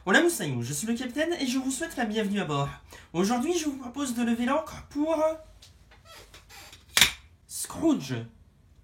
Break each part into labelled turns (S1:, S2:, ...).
S1: Hola Moussaïou, je suis le capitaine et je vous souhaite la bienvenue à bord. Aujourd'hui, je vous propose de lever l'ancre pour Scrooge,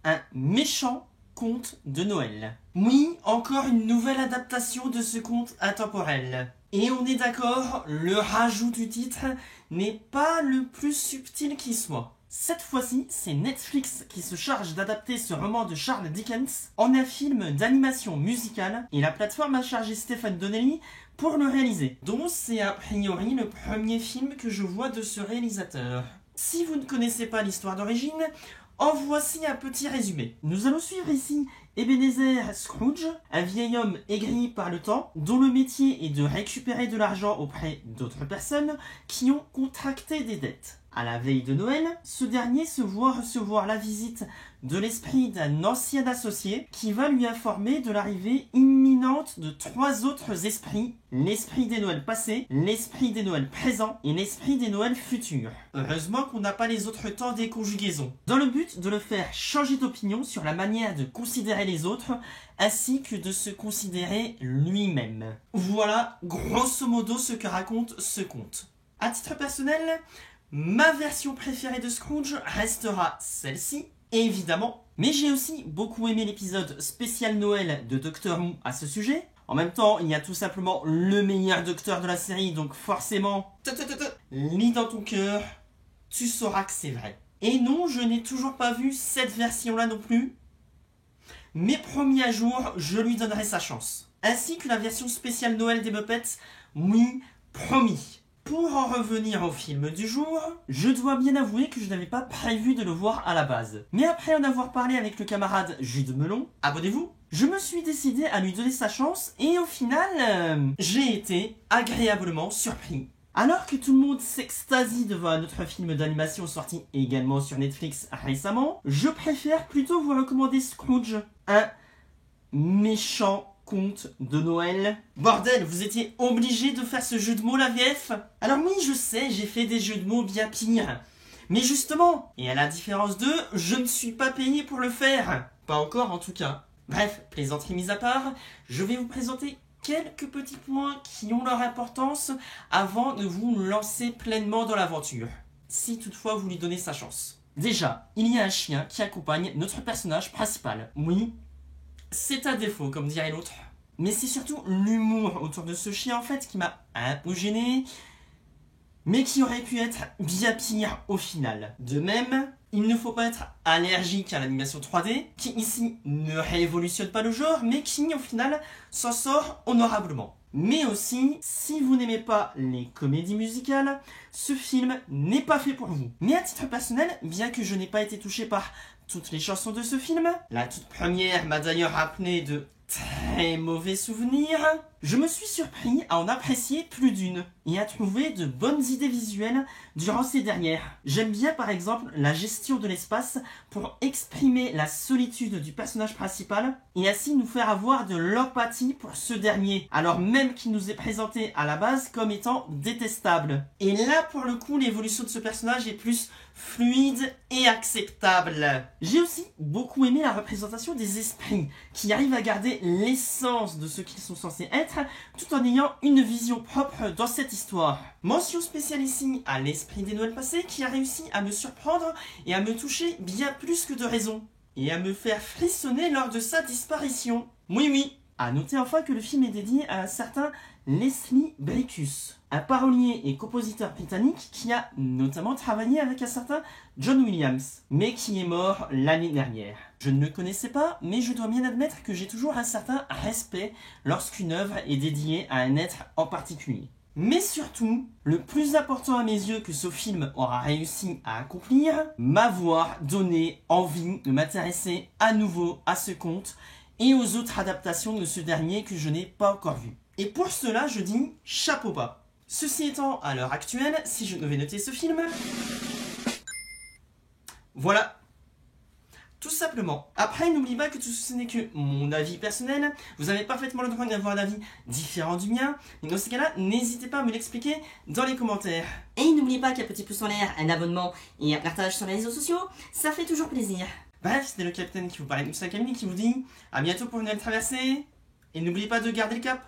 S1: un méchant conte de Noël. Oui, encore une nouvelle adaptation de ce conte intemporel. Et on est d'accord, le rajout du titre n'est pas le plus subtil qui soit. Cette fois-ci, c'est Netflix qui se charge d'adapter ce roman de Charles Dickens en un film d'animation musicale et la plateforme a chargé Stephen Donnelly pour le réaliser. Donc c'est a priori le premier film que je vois de ce réalisateur. Si vous ne connaissez pas l'histoire d'origine, en voici un petit résumé. Nous allons suivre ici Ebenezer Scrooge, un vieil homme aigri par le temps, dont le métier est de récupérer de l'argent auprès d'autres personnes qui ont contracté des dettes. À la veille de Noël, ce dernier se voit recevoir la visite de l'esprit d'un ancien associé qui va lui informer de l'arrivée imminente de 3 autres esprits, l'esprit des Noëls passés, l'esprit des Noëls présents et l'esprit des Noëls futurs. Heureusement qu'on n'a pas les autres temps des conjugaisons, dans le but de le faire changer d'opinion sur la manière de considérer les autres, ainsi que de se considérer lui-même. Voilà grosso modo ce que raconte ce conte. À titre personnel, ma version préférée de Scrooge restera celle-ci, évidemment. Mais j'ai aussi beaucoup aimé l'épisode spécial Noël de Doctor Who à ce sujet. En même temps, il y a tout simplement le meilleur docteur de la série, donc forcément, lis dans ton cœur, tu sauras que c'est vrai. Et non, je n'ai toujours pas vu cette version-là non plus. Mais promis un jour, je lui donnerai sa chance. Ainsi que la version spéciale Noël des Muppets, oui, promis. Pour en revenir au film du jour, je dois bien avouer que je n'avais pas prévu de le voir à la base. Mais après en avoir parlé avec le camarade Jude Melon, abonnez-vous, je me suis décidé à lui donner sa chance et au final, j'ai été agréablement surpris. Alors que tout le monde s'extasie devant un autre film d'animation sorti également sur Netflix récemment, je préfère plutôt vous recommander Scrooge, un méchant conte de Noël. Bordel, vous étiez obligé de faire ce jeu de mots la VF? Alors oui, je sais, j'ai fait des jeux de mots bien pires. Mais justement, et à la différence d'eux, je ne suis pas payé pour le faire. Pas encore en tout cas. Bref, plaisanterie mise à part, je vais vous présenter quelques petits points qui ont leur importance avant de vous lancer pleinement dans l'aventure. Si toutefois vous lui donnez sa chance. Déjà, il y a un chien qui accompagne notre personnage principal. Oui, c'est un défaut, comme dirait l'autre. Mais c'est surtout l'humour autour de ce chien, en fait, qui m'a un peu gêné, mais qui aurait pu être bien pire au final. De même, il ne faut pas être allergique à l'animation 3D, qui ici ne révolutionne pas le genre, mais qui, au final, s'en sort honorablement. Mais aussi, si vous n'aimez pas les comédies musicales, ce film n'est pas fait pour vous. Mais à titre personnel, bien que je n'ai pas été touché par toutes les chansons de ce film, la toute première m'a d'ailleurs rappelé de très mauvais souvenirs, je me suis surpris à en apprécier plus d'une et à trouver de bonnes idées visuelles durant ces dernières. J'aime bien par exemple la gestion de l'espace pour exprimer la solitude du personnage principal et ainsi nous faire avoir de l'empathie pour ce dernier, alors même qu'il nous est présenté à la base comme étant détestable. Et là pour le coup l'évolution de ce personnage est plus fluide et acceptable. J'ai aussi beaucoup aimé la représentation des esprits qui arrivent à garder l'essence de ce qu'ils sont censés être tout en ayant une vision propre dans cette histoire. Mention spéciale ici à l'esprit des Noëls passés qui a réussi à me surprendre et à me toucher bien plus que de raison et à me faire frissonner lors de sa disparition. Oui. À noter enfin que le film est dédié à un certain Leslie Bricusse, un parolier et compositeur britannique qui a notamment travaillé avec un certain John Williams, mais qui est mort l'année dernière. Je ne le connaissais pas, mais je dois bien admettre que j'ai toujours un certain respect lorsqu'une œuvre est dédiée à un être en particulier. Mais surtout, le plus important à mes yeux que ce film aura réussi à accomplir, m'avoir donné envie de m'intéresser à nouveau à ce conte et aux autres adaptations de ce dernier que je n'ai pas encore vu. Et pour cela, je dis chapeau bas. Ceci étant, à l'heure actuelle, si je devais noter ce film, voilà, Tout simplement. Après, n'oubliez pas que tout ce n'est que mon avis personnel. Vous avez parfaitement le droit d'avoir un avis différent du mien. Et dans ces cas-là, n'hésitez pas à me l'expliquer dans les commentaires.
S2: Et n'oubliez pas qu'un petit pouce en l'air, un abonnement et un partage sur les réseaux sociaux, ça fait toujours plaisir.
S1: Bref, c'était le capitaine qui vous parlait de Moussa Camille qui vous dit à bientôt pour une nouvelle traversée. Et n'oubliez pas de garder le cap.